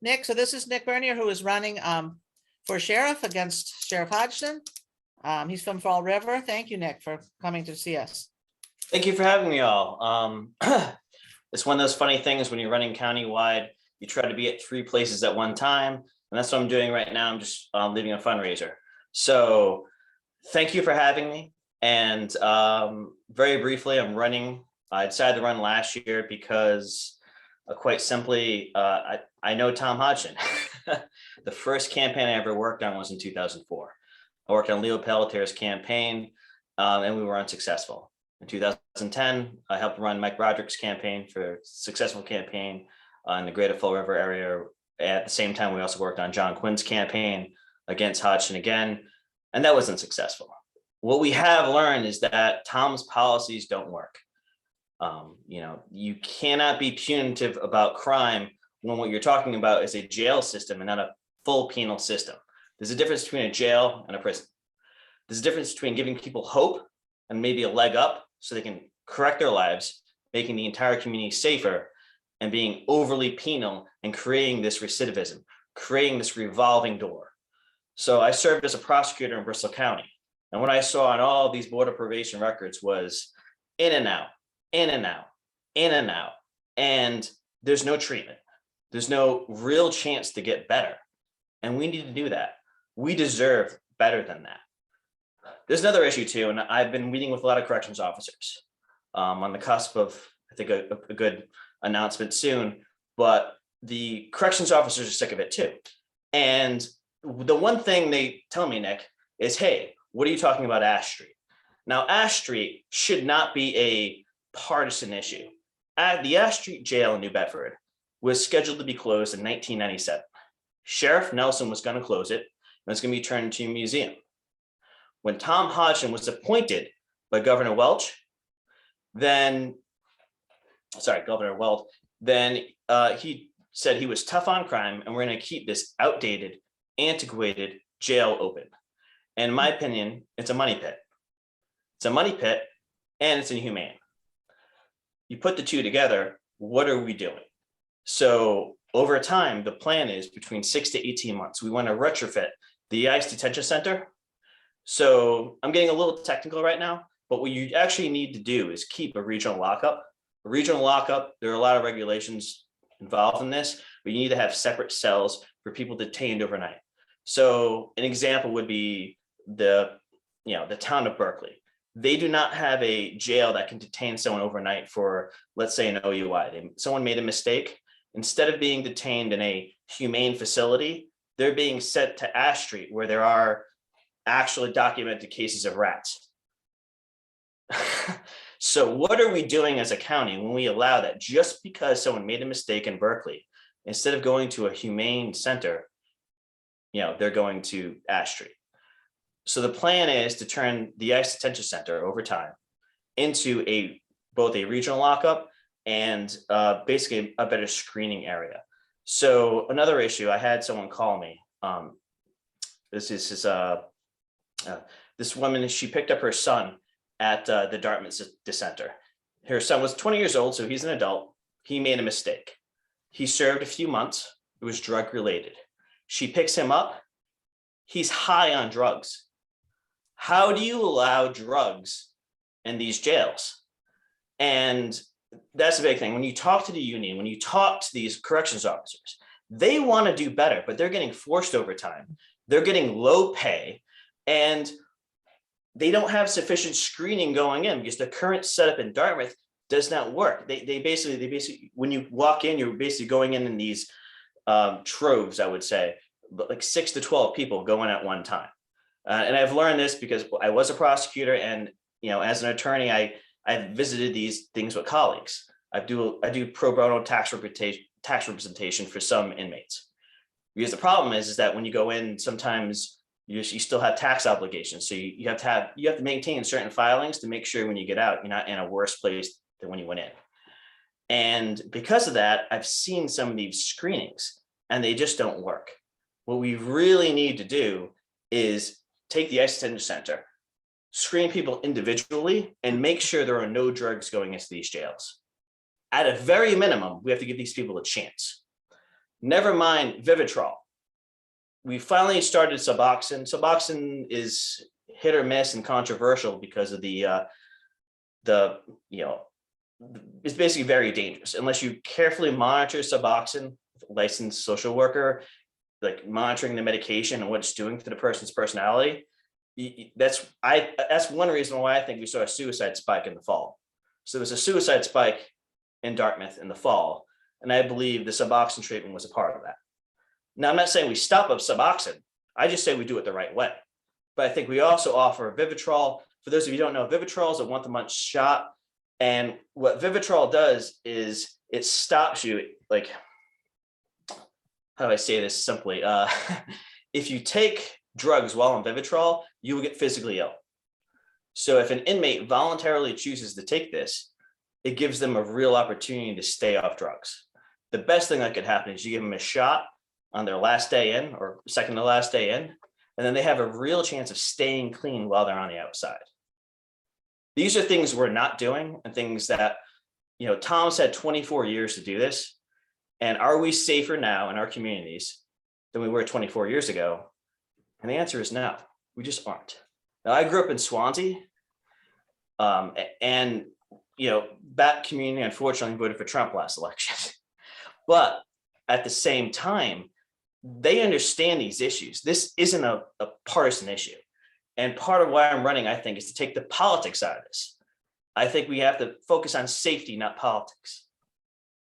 Nick. So this is Nick Bernier, who is running for sheriff against Sheriff Hodgson. He's from Fall River. Thank you, Nick, for coming to see us. Thank you for having me all. It's one of those funny things when you're running countywide, you try to be at 3 places at one time. And that's what I'm doing right now. I'm just leading a fundraiser. So thank you for having me. And very briefly, I decided to run last year because quite simply, I know Tom Hodgson. The first campaign I ever worked on was in 2004. I worked on Leo Pelletier's campaign and we were unsuccessful. In 2010, I helped run Mike Roderick's campaign for a successful campaign in the greater Fall River area. At the same time, we also worked on John Quinn's campaign against Hodgson again, and that wasn't successful. What we have learned is that Tom's policies don't work. You cannot be punitive about crime when what you're talking about is a jail system and not a full penal system. There's a difference between a jail and a prison. There's a difference between giving people hope and maybe a leg up so they can correct their lives, making the entire community safer, and being overly penal and creating this recidivism, creating this revolving door. So I served as a prosecutor in Bristol County. And what I saw on all these border probation records was in and out, in and out, in and out. And there's no treatment. There's no real chance to get better. And we need to do that. We deserve better than that. There's another issue too, and I've been meeting with a lot of corrections officers on the cusp of, I think, a good announcement soon, but the corrections officers are sick of it too. And the one thing they tell me, Nick, is, hey, what are you talking about Ash Street? Now, Ash Street should not be a partisan issue. The Ash Street jail in New Bedford was scheduled to be closed in 1997. Sheriff Nelson was going to close it, and it's going to be turned into a museum. When Tom Hodgson was appointed by Governor Weld, then he said he was tough on crime and we're going to keep this outdated, antiquated jail open. And in my opinion, it's a money pit. It's a money pit and it's inhumane. You put the two together, what are we doing? So over time, the plan is between 6 to 18 months. We want to retrofit the ICE detention center. So I'm getting a little technical right now, but what you actually need to do is keep a regional lockup. A regional lockup, there are a lot of regulations involved in this, but you need to have separate cells for people detained overnight. So an example would be the town of Berkeley. They do not have a jail that can detain someone overnight for, let's say, an OUI. Someone made a mistake. Instead of being detained in a humane facility, they're being sent to Ash Street where there are actually documented cases of rats. So what are we doing as a county when we allow that just because someone made a mistake in Berkeley, instead of going to a humane center, they're going to Ash Street? So the plan is to turn the ICE detention center over time into both a regional lockup and basically a better screening area. So another issue, I had someone call me. This woman, she picked up her son at the Dartmouth Center. Her son was 20 years old, so he's an adult. He made a mistake. He served a few months. It was drug related. She picks him up. He's high on drugs. How do you allow drugs in these jails? And that's the big thing. When you talk to the union, when you talk to these corrections officers, they want to do better, but they're getting forced overtime. They're getting low pay, and they don't have sufficient screening going in because the current setup in Dartmouth does not work. They basically, when you walk in, you're basically going in these troves, I would say, but like 6 to 12 people going at one time. And I've learned this because I was a prosecutor, and as an attorney, I visited these things with colleagues. I do pro bono tax representation for some inmates. Because the problem is that when you go in, sometimes you still have tax obligations. So you have to maintain certain filings to make sure when you get out, you're not in a worse place than when you went in. And because of that, I've seen some of these screenings and they just don't work. What we really need to do is take the ICE detention center, screen people individually, and make sure there are no drugs going into these jails. At a very minimum, we have to give these people a chance. Never mind Vivitrol. We finally started Suboxone. Suboxone is hit or miss and controversial because of it's basically very dangerous unless you carefully monitor Suboxone, licensed social worker, like monitoring the medication and what it's doing to the person's personality. That's one reason why I think we saw a suicide spike in the fall. So there's a suicide spike in Dartmouth in the fall, and I believe the Suboxone treatment was a part of that. Now, I'm not saying we stop up Suboxone. I just say we do it the right way. But I think we also offer Vivitrol. For those of you who don't know, Vivitrol is a once-a-month shot. And what Vivitrol does is it stops you, like, how do I say this simply? If you take drugs while on Vivitrol, you will get physically ill. So if an inmate voluntarily chooses to take this, it gives them a real opportunity to stay off drugs. The best thing that could happen is you give them a shot on their last day in or second to last day in, and then they have a real chance of staying clean while they're on the outside. These are things we're not doing and things that, Tom's had 24 years to do this. And are we safer now in our communities than we were 24 years ago? And the answer is no, we just aren't. Now, I grew up in Swansea, and that community unfortunately voted for Trump last election. But at the same time, they understand these issues. This isn't a partisan issue. And part of why I'm running, I think, is to take the politics out of this. I think we have to focus on safety, not politics.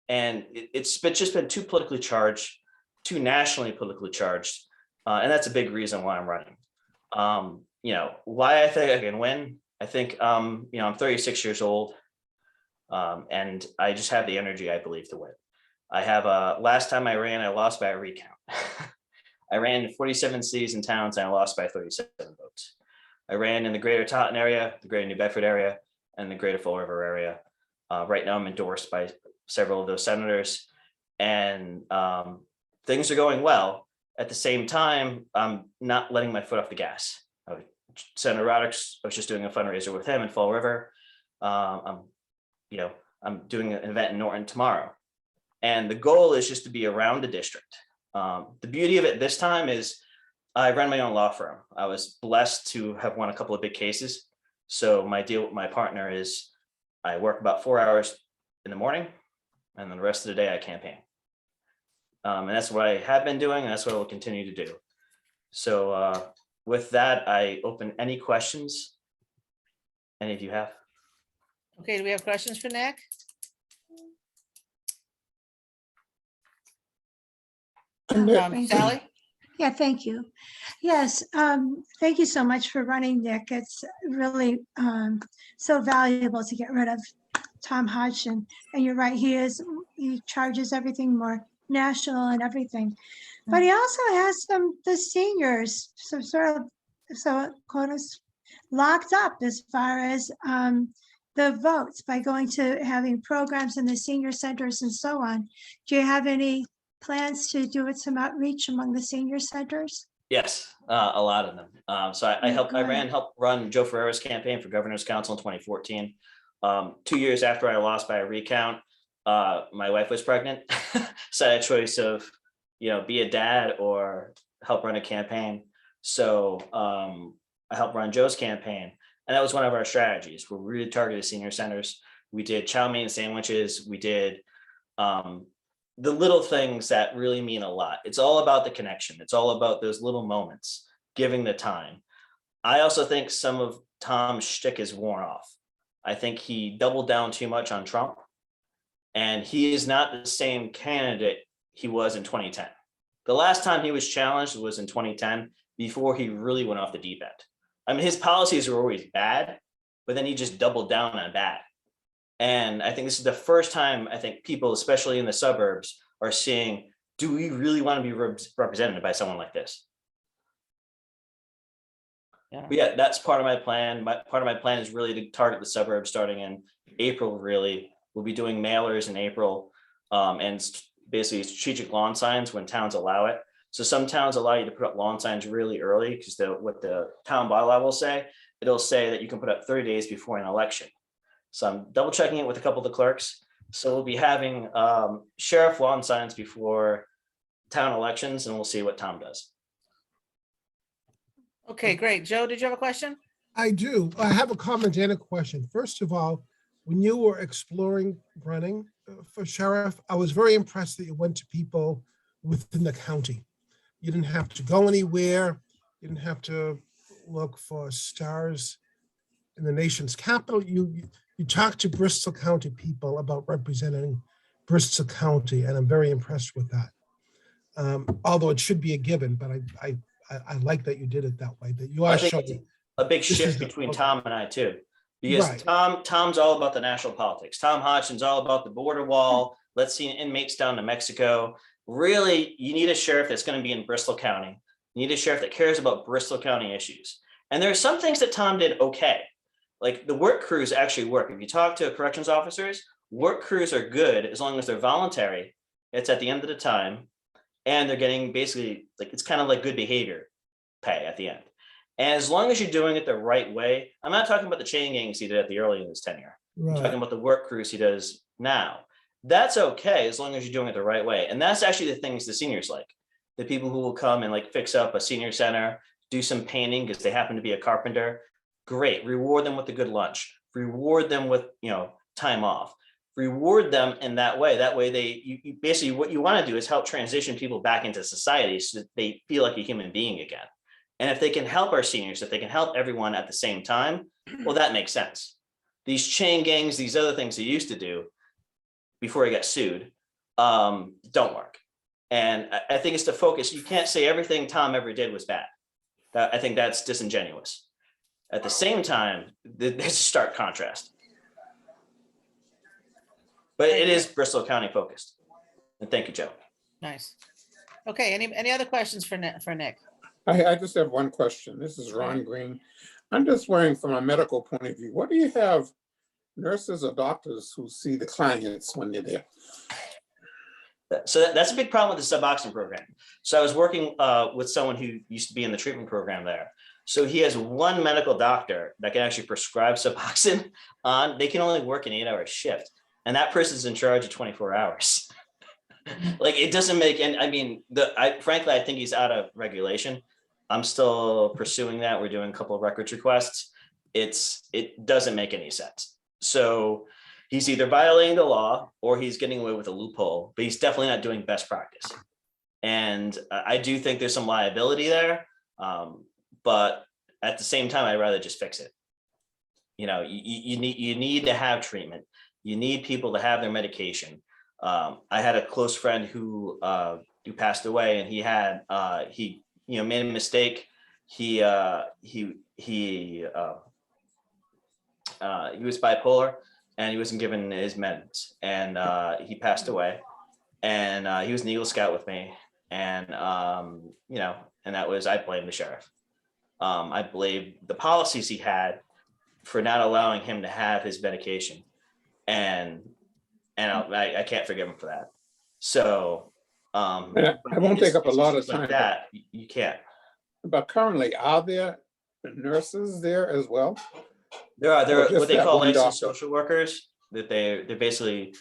And it's just been too politically charged, too nationally politically charged. And that's a big reason why I'm running. Why I think I can win. I think, I'm 36 years old, and I just have the energy, I believe, to win. I have last time I ran, I lost by a recount. I ran 47 cities and towns and I lost by 37 votes. I ran in the greater Taunton area, the greater New Bedford area, and the greater Fall River area. Right now I'm endorsed by several of those senators, and things are going well. At the same time, I'm not letting my foot off the gas. Senator Roddick's, I was just doing a fundraiser with him in Fall River. I'm doing an event in Norton tomorrow. And the goal is just to be around the district. The beauty of it this time is I run my own law firm. I was blessed to have won a couple of big cases. So my deal with my partner is I work about 4 hours in the morning, and then the rest of the day I campaign. And that's what I have been doing, and that's what I will continue to do. So with that, I open any questions any of you have. Okay, do we have questions for Nick? Sally? Yeah, thank you. Yes, thank you so much for running, Nick. It's really so valuable to get rid of Tom Hodgson. And you're right, he charges everything more national and everything. But he also has the seniors locked up as far as the votes by going to having programs in the senior centers and so on. Do you have any plans to do some outreach among the senior centers? Yes, a lot of them. I helped run Joe Ferreira's campaign for governor's council in 2014. 2 years after I lost by a recount, my wife was pregnant. So I had a choice of, be a dad or help run a campaign. So I helped run Joe's campaign. And that was one of our strategies. We really targeted senior centers. We did chow mein sandwiches. We did the little things that really mean a lot. It's all about the connection. It's all about those little moments, giving the time. I also think some of Tom's shtick is worn off. I think he doubled down too much on Trump, and he is not the same candidate he was in 2010. The last time he was challenged was in 2010, before he really went off the deep end. I mean, his policies were always bad, but then he just doubled down on bad. And I think this is the first time I think people, especially in the suburbs, are seeing, do we really want to be represented by someone like this? Yeah. But yeah, that's part of my plan. Part of my plan is really to target the suburbs starting in April, really. We'll be doing mailers in April, and basically strategic lawn signs when towns allow it. So some towns allow you to put up lawn signs really early because what the town bylaw will say, it'll say that you can put up 30 days before an election. So I'm double checking it with a couple of the clerks. So we'll be having sheriff lawn signs before town elections, and we'll see what Tom does. Okay, great. Joe, did you have a question? I do. I have a comment and a question. First of all, when you were exploring running for sheriff, I was very impressed that you went to people within the county. You didn't have to go anywhere. You didn't have to look for stars in the nation's capital. You talked to Bristol County people about representing Bristol County, and I'm very impressed with that. Although it should be a given, but I like that you did it that way, that you I are think showing. a big This is shift the- between okay. Tom and I too. Because Right. Tom's all about the national politics. Tom Hodgson's all about the border wall. Let's see inmates down to Mexico. Really, you need a sheriff that's going to be in Bristol County. You need a sheriff that cares about Bristol County issues. And there are some things that Tom did okay. Like the work crews actually work. If you talk to corrections officers, work crews are good as long as they're voluntary. It's at the end of the time. And they're getting basically like, it's kind of like good behavior pay at the end. And as long as you're doing it the right way, I'm not talking about the chain gangs he did at the early in his tenure. I'm Right. talking about the work crews he does now. That's okay as long as you're doing it the right way. And that's actually the things the seniors like. The people who will come and like fix up a senior center, do some painting because they happen to be a carpenter. Great. Reward them with a good lunch. Reward them with, time off. Reward them in that way. That way you basically what you want to do is help transition people back into society so that they feel like a human being again. And if they can help our seniors, if they can help everyone at the same time, well, that makes sense. These chain gangs, these other things they used to do before he got sued, don't work. And I think it's the focus. You can't say everything Tom ever did was bad. I think that's disingenuous. At the same time, there's a stark contrast. But it is Bristol County focused. And thank you, Joe. Nice. Okay, any other questions for Nick? I just have one question. This is Ron Green. I'm just wondering from a medical point of view, what do you have nurses or doctors who see the clients when they're there? So that's a big problem with the Suboxone program. So I was working with someone who used to be in the treatment program there. So he has one medical doctor that can actually prescribe Suboxone on. They can only work an 8-hour shift. And that person's in charge of 24 hours. Like it doesn't make, and I mean, frankly, I think he's out of regulation. I'm still pursuing that. We're doing a couple of records requests. It doesn't make any sense. So he's either violating the law or he's getting away with a loophole, but he's definitely not doing best practice. And I do think there's some liability there. But at the same time, I'd rather just fix it. You need to have treatment. You need people to have their medication. I had a close friend who passed away, and he made a mistake. He was bipolar, and he wasn't given his meds, and he passed away. And he was an Eagle Scout with me, and and that was, I blame the sheriff. I blame the policies he had for not allowing him to have his medication, and I can't forgive him for that. So I won't take up a lot of time. Like that, you can't. But currently, are there nurses there as well? There are just what they that call one licensed doctor? social workers, that they're basically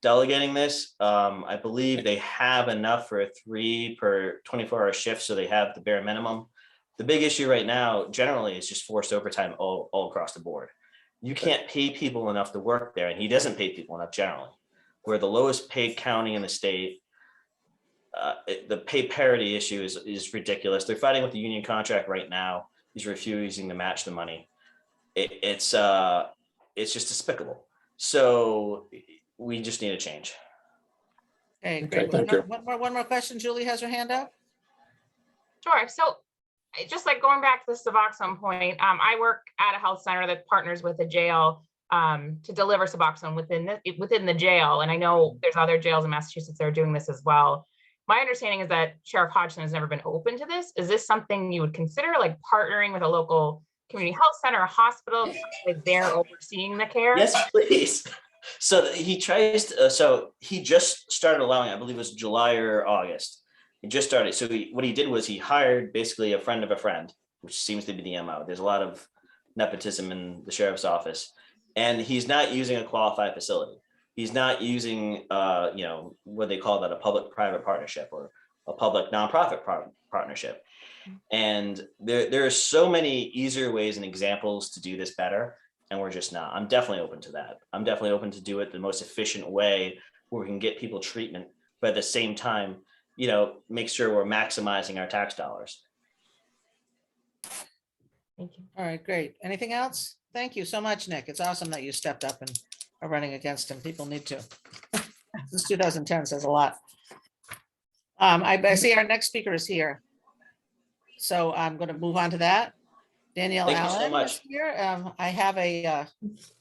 delegating this. I believe they have enough for a 3 per 24-hour shift, so they have the bare minimum. The big issue right now generally is just forced overtime all across the board. You can't pay people enough to work there, and he doesn't pay people enough generally. We're the lowest paid county in the state. The pay parity issue is ridiculous. They're fighting with the union contract right now. He's refusing to match the money. It's just despicable. So we just need a change. Okay, Okay, great. thank you. One more question. Julie has her hand up. Sure. So just like going back to the Suboxone point, I work at a health center that partners with a jail to deliver Suboxone within the jail. And I know there's other jails in Massachusetts that are doing this as well. My understanding is that Sheriff Hodgson has never been open to this. Is this something you would consider, like partnering with a local community health center, a hospital, like they're overseeing the care? Yes, please. So he tries to, so he just started allowing, I believe it was July or August. He just started. So what he did was he hired basically a friend of a friend, which seems to be the MO. There's a lot of nepotism in the sheriff's office, and he's not using a qualified facility. He's not using, what they call that, a public-private partnership or a public nonprofit partnership. And there are so many easier ways and examples to do this better, and we're just not. I'm definitely open to that. I'm definitely open to do it the most efficient way where we can get people treatment, but at the same time, make sure we're maximizing our tax dollars. Thank you. All right, great. Anything else? Thank you so much, Nick. It's awesome that you stepped up and are running against him. People need to. Since 2010 says a lot. I see our next speaker is here. So I'm going to move on to that. Danielle Thank you so Allen much. is here. I have an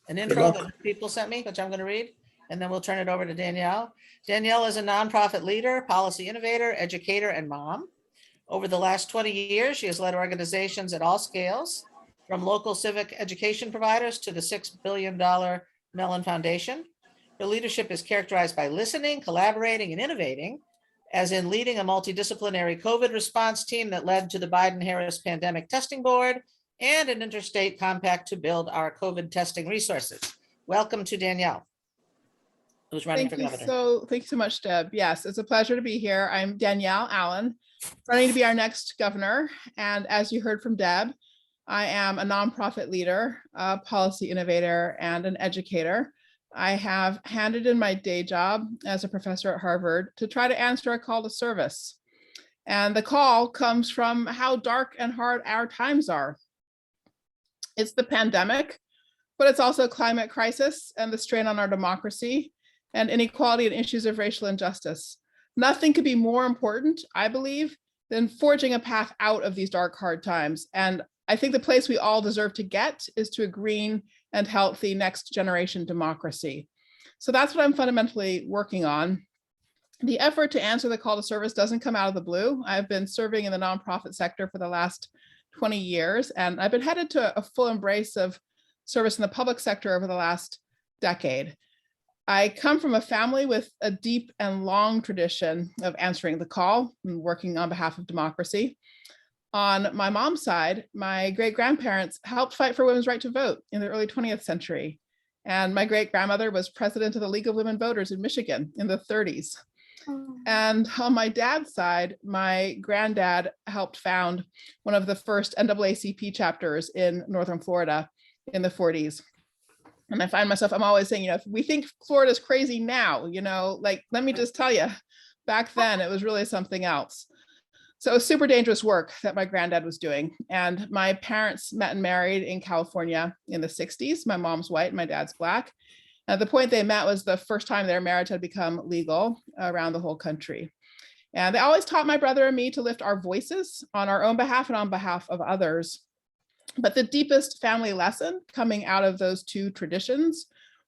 intro luck. that people sent me, which I'm going to read, and then we'll turn it over to Danielle. Danielle is a nonprofit leader, policy innovator, educator, and mom. Over the last 20 years, she has led organizations at all scales, from local civic education providers to the $6 billion Mellon Foundation. Her leadership is characterized by listening, collaborating, and innovating, as in leading a multidisciplinary COVID response team that led to the Biden-Harris Pandemic Testing Board and an interstate compact to build our COVID testing resources. Welcome to Danielle, who's running for governor. Thank you so much, Deb. Yes, it's a pleasure to be here. I'm Danielle Allen, running to be our next governor. And as you heard from Deb, I am a nonprofit leader, a policy innovator, and an educator. I have handed in my day job as a professor at Harvard to try to answer a call to service. And the call comes from how dark and hard our times are. It's the pandemic, but it's also climate crisis and the strain on our democracy and inequality and issues of racial injustice. Nothing could be more important, I believe, than forging a path out of these dark, hard times. And I think the place we all deserve to get is to a green and healthy next generation democracy. So that's what I'm fundamentally working on. The effort to answer the call to service doesn't come out of the blue. I've been serving in the nonprofit sector for the last 20 years, and I've been headed to a full embrace of service in the public sector over the last decade. I come from a family with a deep and long tradition of answering the call and working on behalf of democracy. On my mom's side, my great-grandparents helped fight for women's right to vote in the early 20th century. And my great-grandmother was president of the League of Women Voters in Michigan in the 30s. And on my dad's side, my granddad helped found one of the first NAACP chapters in Northern Florida in the 40s. And I find myself, I'm always saying, if we think Florida's crazy now, let me just tell you, back then it was really something else. So it was super dangerous work that my granddad was doing. And my parents met and married in California in the 60s. My mom's white, my dad's black. And the point they met was the first time their marriage had become legal around the whole country. And they always taught my brother and me to lift our voices on our own behalf and on behalf of others. But the deepest family lesson coming out of those two traditions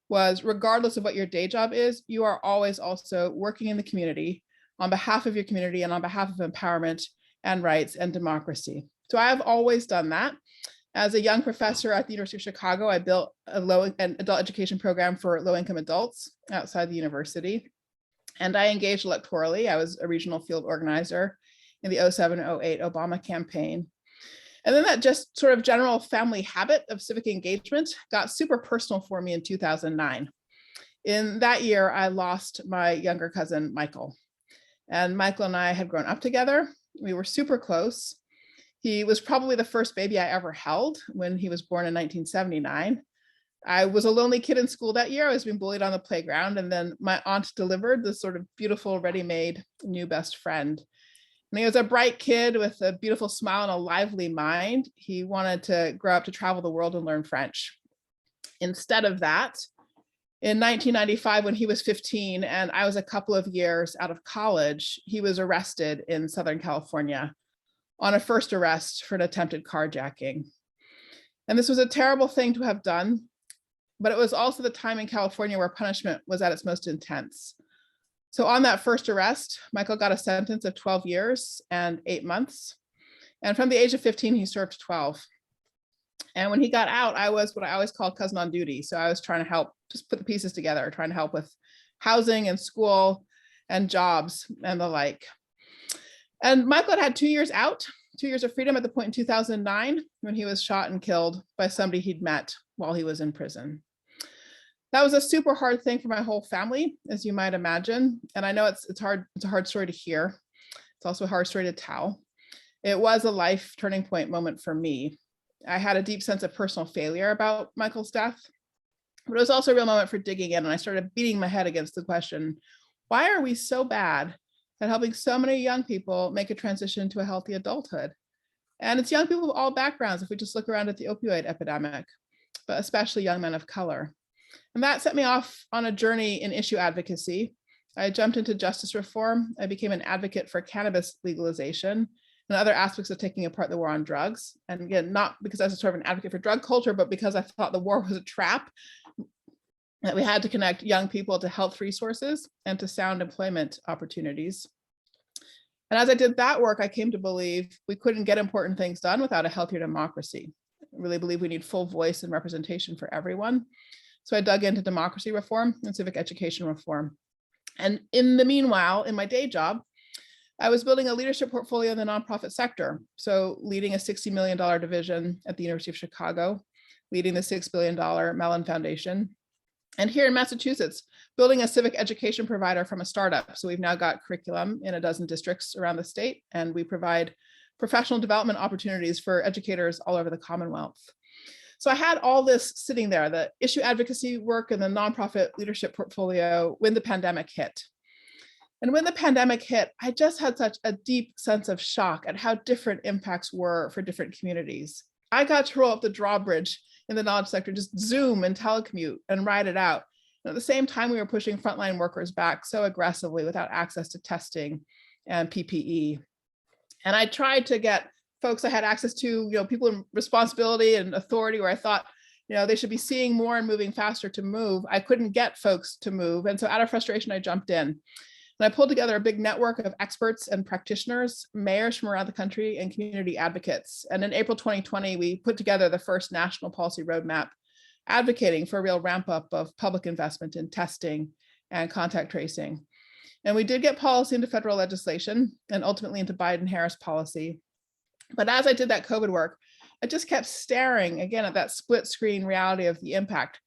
was, regardless of what your day job is, you are always also working in the community on behalf of your community and on behalf of empowerment and rights and democracy. So I have always done that. As a young professor at the University of Chicago, I built an adult education program for low-income adults outside the university. And I engaged electorally. I was a regional field organizer in the 07-08 Obama campaign. And then that just sort of general family habit of civic engagement got super personal for me in 2009. In that year, I lost my younger cousin, Michael. And Michael and I had grown up together. We were super close. He was probably the first baby I ever held when he was born in 1979. I was a lonely kid in school that year. I was being bullied on the playground. And then my aunt delivered this sort of beautiful, ready-made new best friend. And he was a bright kid with a beautiful smile and a lively mind. He wanted to grow up to travel the world and learn French. Instead of that, in 1995, when he was 15 and I was a couple of years out of college, he was arrested in Southern California on a first arrest for an attempted carjacking. And this was a terrible thing to have done, but it was also the time in California where punishment was at its most intense. So on that first arrest, Michael got a sentence of 12 years and 8 months. And from the age of 15, he served 12. And when he got out, I was what I always called cousin on duty. So I was trying to help just put the pieces together, trying to help with housing and school and jobs and the like. And Michael had 2 years out, 2 years of freedom at the point in 2009 when he was shot and killed by somebody he'd met while he was in prison. That was a super hard thing for my whole family, as you might imagine. And I know it's a hard story to hear. It's also a hard story to tell. It was a life turning point moment for me. I had a deep sense of personal failure about Michael's death, but it was also a real moment for digging in. And I started beating my head against the question, why are we so bad at helping so many young people make a transition to a healthy adulthood? And it's young people of all backgrounds, if we just look around at the opioid epidemic, but especially young men of color. And that set me off on a journey in issue advocacy. I jumped into justice reform. I became an advocate for cannabis legalization and other aspects of taking apart the war on drugs. And again, not because I was sort of an advocate for drug culture, but because I thought the war was a trap, that we had to connect young people to health resources and to sound employment opportunities. And as I did that work, I came to believe we couldn't get important things done without a healthier democracy. I really believe we need full voice and representation for everyone. So I dug into democracy reform and civic education reform. And in the meanwhile, in my day job, I was building a leadership portfolio in the nonprofit sector. So leading a $60 million division at the University of Chicago, leading the $6 billion Mellon Foundation. And here in Massachusetts, building a civic education provider from a startup. So we've now got curriculum in a dozen districts around the state, and we provide professional development opportunities for educators all over the Commonwealth. So I had all this sitting there, the issue advocacy work and the nonprofit leadership portfolio, when the pandemic hit. And when the pandemic hit, I just had such a deep sense of shock at how different impacts were for different communities. I got to roll up the drawbridge in the knowledge sector, just Zoom and telecommute and ride it out. And at the same time, we were pushing frontline workers back so aggressively without access to testing and PPE. And I tried to get folks I had access to, people in responsibility and authority where I thought, they should be seeing more and moving faster to move. I couldn't get folks to move. And so out of frustration, I jumped in. And I pulled together a big network of experts and practitioners, mayors from around the country, and community advocates. And in April 2020, we put together the first national policy roadmap advocating for a real ramp up of public investment in testing and contact tracing. And we did get policy into federal legislation and ultimately into Biden-Harris policy. But as I did that COVID work, I just kept staring again at that split screen reality of the impact.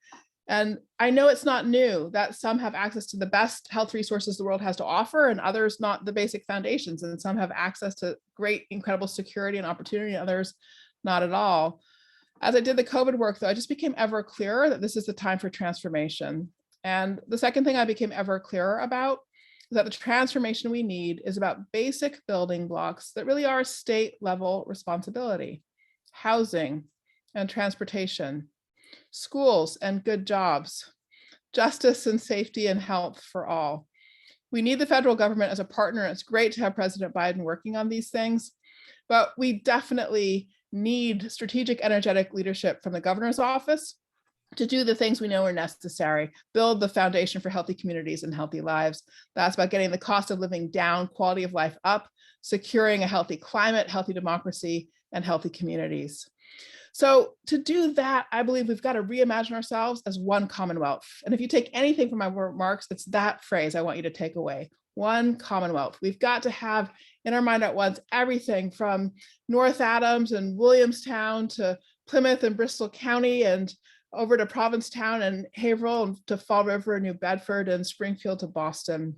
And I know it's not new that some have access to the best health resources the world has to offer and others not the basic foundations. And some have access to great, incredible security and opportunity, and others not at all. As I did the COVID work, though, I just became ever clearer that this is the time for transformation. And the second thing I became ever clearer about is that the transformation we need is about basic building blocks that really are state level responsibility: housing and transportation, schools and good jobs, justice and safety and health for all. We need the federal government as a partner. It's great to have President Biden working on these things, but we definitely need strategic, energetic leadership from the governor's office to do the things we know are necessary, build the foundation for healthy communities and healthy lives. That's about getting the cost of living down, quality of life up, securing a healthy climate, healthy democracy, and healthy communities. So to do that, I believe we've got to reimagine ourselves as one Commonwealth. And if you take anything from my remarks, it's that phrase I want you to take away: one Commonwealth. We've got to have in our mind at once everything from North Adams and Williamstown to Plymouth and Bristol County and over to Provincetown and Haverhill and to Fall River and New Bedford and Springfield to Boston.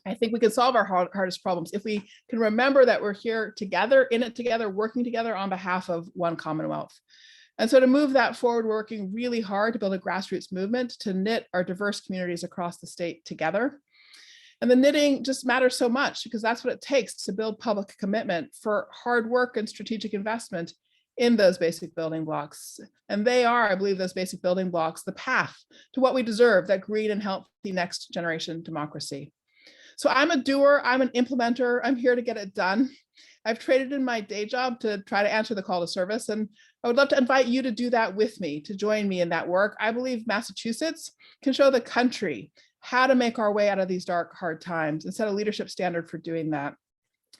I think we can solve our hardest problems if we can remember that we're here together, in it together, working together on behalf of one Commonwealth. And so to move that forward, we're working really hard to build a grassroots movement to knit our diverse communities across the state together. And the knitting just matters so much because that's what it takes to build public commitment for hard work and strategic investment in those basic building blocks. And they are, I believe, those basic building blocks, the path to what we deserve, that green and healthy next generation democracy. So I'm a doer, I'm an implementer, I'm here to get it done. I've traded in my day job to try to answer the call to service, and I would love to invite you to do that with me, to join me in that work. I believe Massachusetts can show the country how to make our way out of these dark, hard times and set a leadership standard for doing that.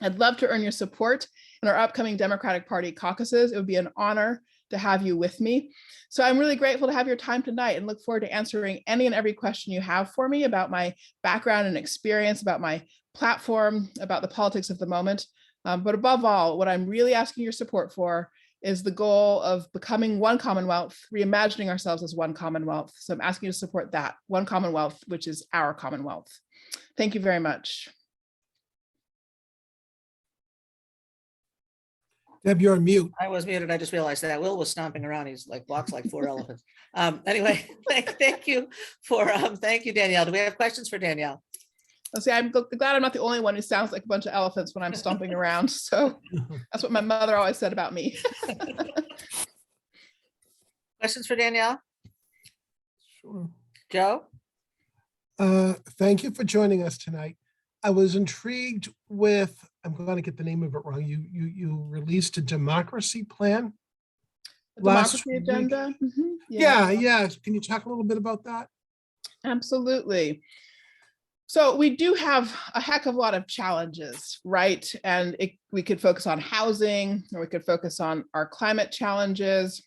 I'd love to earn your support in our upcoming Democratic Party caucuses. It would be an honor to have you with me. So I'm really grateful to have your time tonight and look forward to answering any and every question you have for me about my background and experience, about my platform, about the politics of the moment. But above all, what I'm really asking your support for is the goal of becoming one Commonwealth, reimagining ourselves as one Commonwealth. So I'm asking you to support that, one Commonwealth, which is our Commonwealth. Thank you very much. Deb, you're on mute. I was muted. I just realized that. Will was stomping around. He's like, walks like 4 elephants. Anyway, thank you thank you, Danielle. Do we have questions for Danielle? I'll say I'm glad I'm not the only one who sounds like a bunch of elephants when I'm stomping around. So that's what my mother always said about me. Questions for Danielle? Sure. Joe? Thank you for joining us tonight. I was intrigued with, I'm going to get the name of it wrong. You released a democracy plan. last Democracy week. agenda. Yeah. Can you talk a little bit about that? Absolutely. So we do have a heck of a lot of challenges, right? And we could focus on housing, or we could focus on our climate challenges.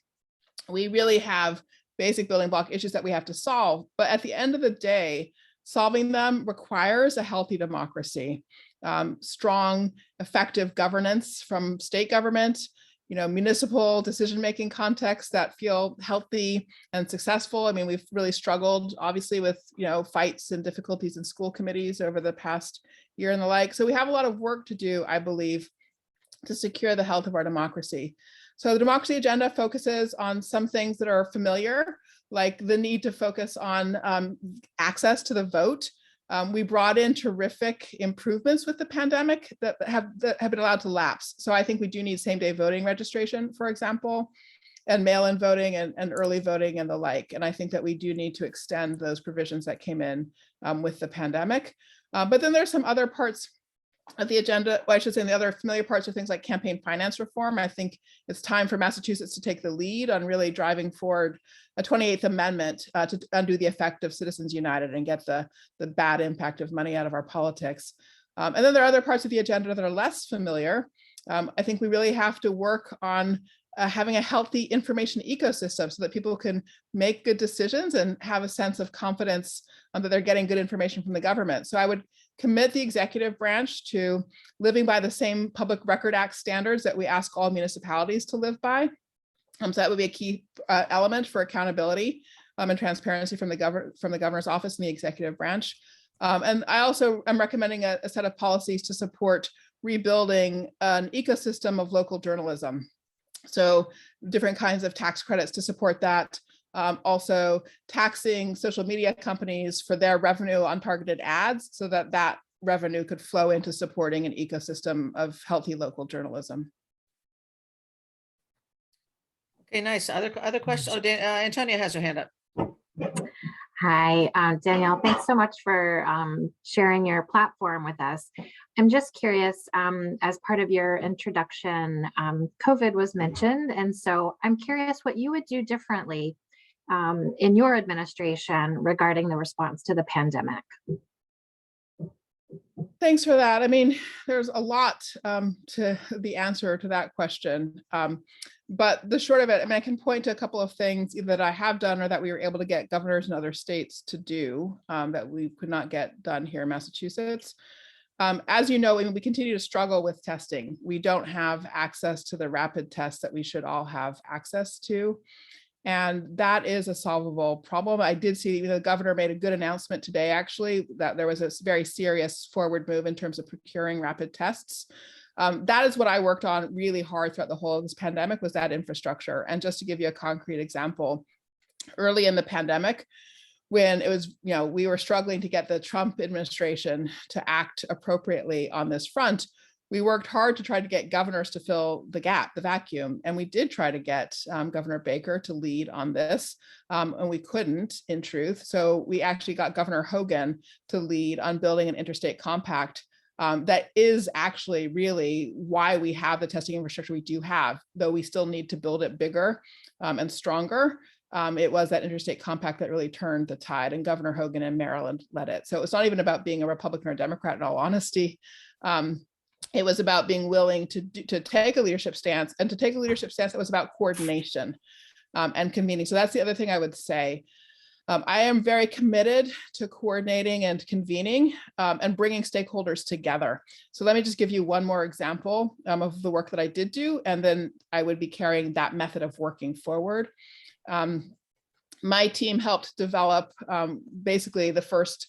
We really have basic building block issues that we have to solve. But at the end of the day, solving them requires a healthy democracy, strong, effective governance from state government, municipal decision-making contexts that feel healthy and successful. I mean, we've really struggled, obviously, with, fights and difficulties in school committees over the past year and the like. So we have a lot of work to do, I believe, to secure the health of our democracy. So the democracy agenda focuses on some things that are familiar, like the need to focus on access to the vote. We brought in terrific improvements with the pandemic that have been allowed to lapse. So I think we do need same-day voting registration, for example, and mail-in voting and early voting and the like. And I think that we do need to extend those provisions that came in with the pandemic. But then there's some other parts of the agenda, well, I should say, the other familiar parts are things like campaign finance reform. I think it's time for Massachusetts to take the lead on really driving forward a 28th Amendment to undo the effect of Citizens United and get the bad impact of money out of our politics. And then there are other parts of the agenda that are less familiar. I think we really have to work on having a healthy information ecosystem so that people can make good decisions and have a sense of confidence that they're getting good information from the government. So I would commit the executive branch to living by the same Public Record Act standards that we ask all municipalities to live by. So that would be a key element for accountability and transparency from the governor's office and the executive branch. And I also am recommending a set of policies to support rebuilding an ecosystem of local journalism. So different kinds of tax credits to support that. Also taxing social media companies for their revenue on targeted ads so that revenue could flow into supporting an ecosystem of healthy local journalism. Okay, nice. Other questions? Oh, Antonia has her hand up. Hi, Danielle, thanks so much for sharing your platform with us. I'm just curious, as part of your introduction, COVID was mentioned. And so I'm curious what you would do differently in your administration regarding the response to the pandemic. Thanks for that. I mean, there's a lot to the answer to that question. But the short of it, I mean, I can point to a couple of things either that I have done or that we were able to get governors in other states to do that we could not get done here in Massachusetts. As you know, we continue to struggle with testing. We don't have access to the rapid tests that we should all have access to. And that is a solvable problem. I did see the governor made a good announcement today, actually, that there was a very serious forward move in terms of procuring rapid tests. That is what I worked on really hard throughout the whole of this pandemic, was that infrastructure. And just to give you a concrete example, early in the pandemic, when it was, we were struggling to get the Trump administration to act appropriately on this front, we worked hard to try to get governors to fill the gap, the vacuum. And we did try to get Governor Baker to lead on this, and we couldn't, in truth. So we actually got Governor Hogan to lead on building an interstate compact that is actually really why we have the testing infrastructure we do have, though we still need to build it bigger and stronger. It was that interstate compact that really turned the tide, and Governor Hogan in Maryland led it. So it's not even about being a Republican or a Democrat, in all honesty. It was about being willing to take a leadership stance, and to take a leadership stance that was about coordination and convening. So that's the other thing I would say. I am very committed to coordinating and convening and bringing stakeholders together. So let me just give you one more example of the work that I did do, and then I would be carrying that method of working forward. My team helped develop basically the first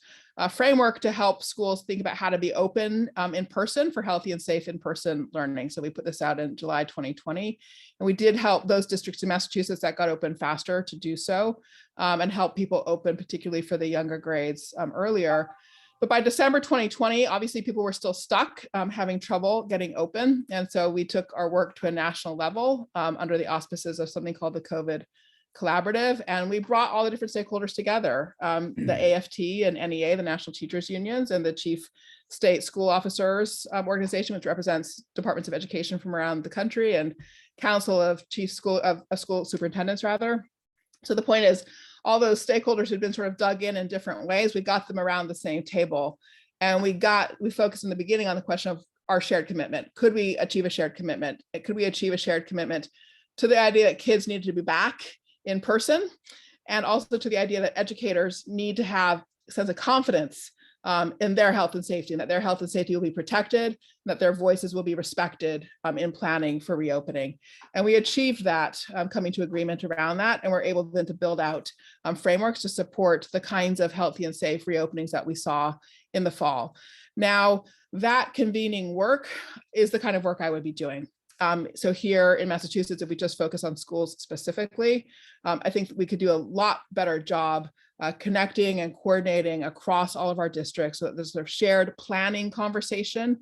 framework to help schools think about how to be open in person for healthy and safe in-person learning. So we put this out in July 2020, and we did help those districts in Massachusetts that got open faster to do so, and help people open, particularly for the younger grades earlier. But by December 2020, obviously people were still stuck, having trouble getting open. And so we took our work to a national level under the auspices of something called the COVID Collaborative. And we brought all the different stakeholders together, the AFT and NEA, the National Teachers Unions, and the Chief State School Officers Organization, which represents departments of education from around the country, and Council of School Superintendents, rather. So the point is, all those stakeholders who've been sort of dug in different ways, we got them around the same table. And we focused in the beginning on the question of our shared commitment. Could we achieve a shared commitment? Could we achieve a shared commitment to the idea that kids needed to be back in person, and also to the idea that educators need to have a sense of confidence in their health and safety, and that their health and safety will be protected, and that their voices will be respected in planning for reopening. And we achieved that, coming to agreement around that, and we're able then to build out frameworks to support the kinds of healthy and safe reopenings that we saw in the fall. Now, that convening work is the kind of work I would be doing. So here in Massachusetts, if we just focus on schools specifically, I think we could do a lot better job connecting and coordinating across all of our districts, so that there's a shared planning conversation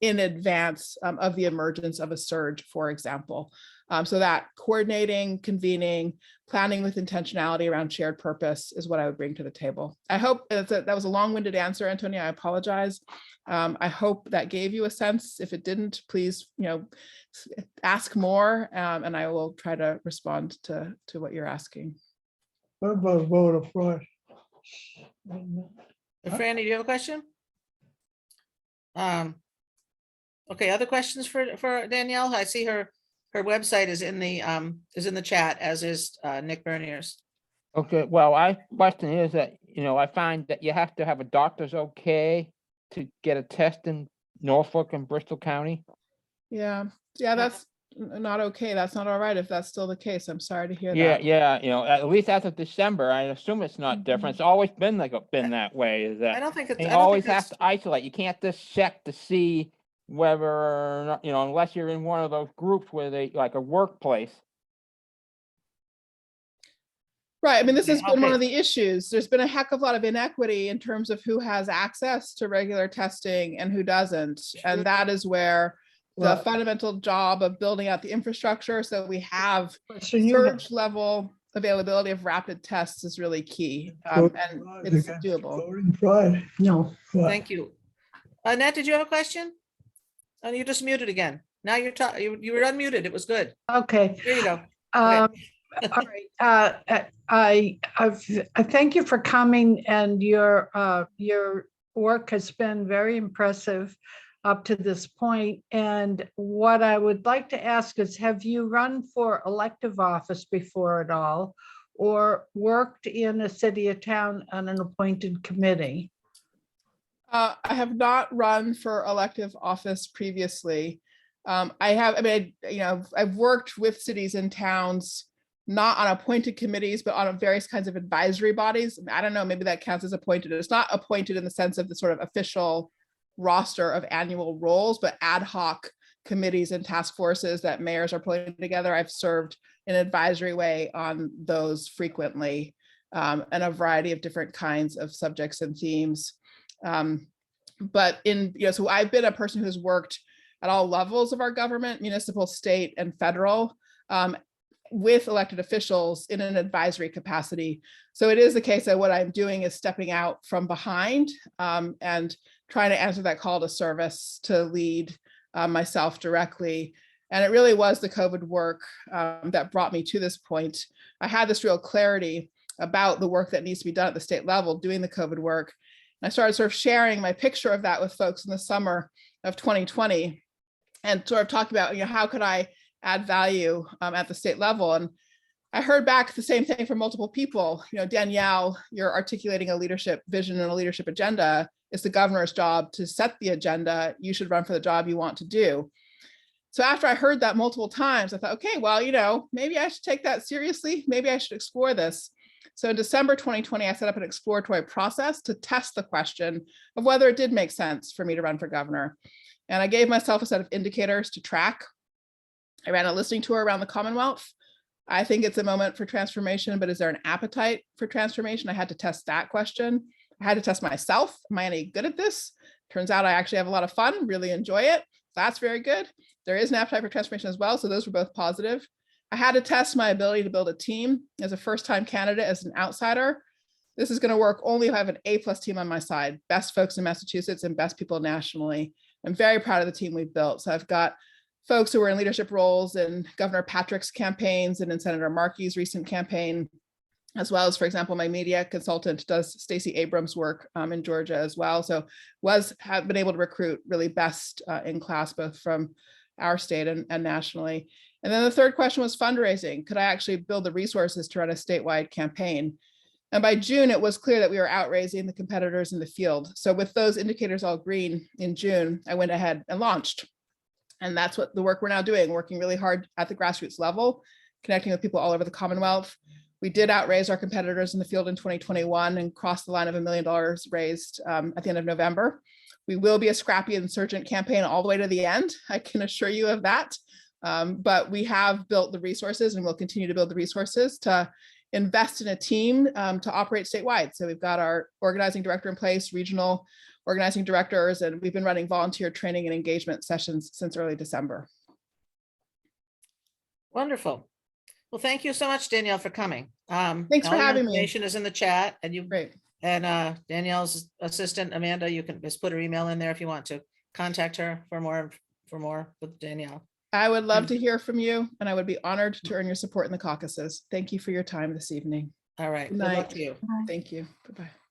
in advance of the emergence of a surge, for example. So that coordinating, convening, planning with intentionality around shared purpose is what I would bring to the table. I hope that was a long-winded answer, Antonia. I apologize. I hope that gave you a sense. If it didn't, please, ask more, and I will try to respond to what you're asking. What about voter fraud? Franny, do you have a question? Okay, other questions for Danielle? I see her website is in the chat, as is Nick Bernier's. Okay, well, question is that, I find that you have to have a doctor's okay to get a test in Norfolk and Bristol County. Yeah, that's not okay. That's not all right if that's still the case. I'm sorry to hear that. Yeah, at least as of December, I assume it's not different. It's always been that way, is I that don't think it's. you I don't always think have it's- to isolate. You can't just check to see whether or not, unless you're in one of those groups where they, like a workplace. Right. I mean, this has been one Okay. of the issues. There's been a heck of a lot of inequity in terms of who has access to regular testing and who doesn't. And that is where the Well- fundamental job of building out the infrastructure so we have Question you have. surge level availability of rapid tests is really key. And it's doable. Voting fraud? No. What? Thank you. Annette, did you have a question? Oh, you just muted again. Now you're talking. You were unmuted. It was good. Okay. There you go. All right. I thank you for coming, and your work has been very impressive up to this point. And what I would like to ask is, have you run for elective office before at all, or worked in a city or town on an appointed committee? I have not run for elective office previously. I've worked with cities and towns, not on appointed committees, but on various kinds of advisory bodies. I don't know, maybe that counts as appointed. It's not appointed in the sense of the sort of official roster of annual roles, but ad hoc committees and task forces that mayors are putting together. I've served in an advisory way on those frequently, and a variety of different kinds of subjects and themes. So I've been a person who's worked at all levels of our government, municipal, state, and federal, with elected officials in an advisory capacity. So it is the case that what I'm doing is stepping out from behind and trying to answer that call to service to lead myself directly. And it really was the COVID work that brought me to this point. I had this real clarity about the work that needs to be done at the state level doing the COVID work. And I started sort of sharing my picture of that with folks in the summer of 2020 and sort of talking about, how could I add value at the state level? And I heard back the same thing from multiple people. Danielle, you're articulating a leadership vision and a leadership agenda. It's the governor's job to set the agenda. You should run for the job you want to do. So after I heard that multiple times, I thought, okay, well, maybe I should take that seriously. Maybe I should explore this. So in December 2020, I set up an exploratory process to test the question of whether it did make sense for me to run for governor. And I gave myself a set of indicators to track. I ran a listening tour around the Commonwealth. I think it's a moment for transformation, but is there an appetite for transformation? I had to test that question. I had to test myself. Am I any good at this? Turns out I actually have a lot of fun, really enjoy it. That's very good. There is an appetite for transformation as well. So those were both positive. I had to test my ability to build a team as a first-time candidate, as an outsider. This is going to work only if I have an A+ team on my side, best folks in Massachusetts and best people nationally. I'm very proud of the team we've built. So I've got folks who were in leadership roles in Governor Patrick's campaigns and in Senator Markey's recent campaign, as well as, for example, my media consultant does Stacey Abrams' work in Georgia as well. So have been able to recruit really best in class, both from our state and nationally. And then the third question was fundraising. Could I actually build the resources to run a statewide campaign? And by June, it was clear that we were outraising the competitors in the field. So with those indicators all green in June, I went ahead and launched. And that's what the work we're now doing, working really hard at the grassroots level, connecting with people all over the Commonwealth. We did outraise our competitors in the field in 2021 and crossed the line of $1 million raised at the end of November. We will be a scrappy insurgent campaign all the way to the end. I can assure you of that. But we have built the resources and will continue to build the resources to invest in a team to operate statewide. So we've got our organizing director in place, regional organizing directors, and we've been running volunteer training and engagement sessions since early December. Wonderful. Well, thank you so much, Danielle, for coming. Thanks for all your having me. information is in the chat, and Great. Danielle's assistant, Amanda, you can just put her email in there if you want to contact her for more with Danielle. I would love to hear from you, and I would be honored to earn your support in the caucuses. Thank you for your time this evening. All right. Good Good luck night. to you. Thank you. Bye-bye.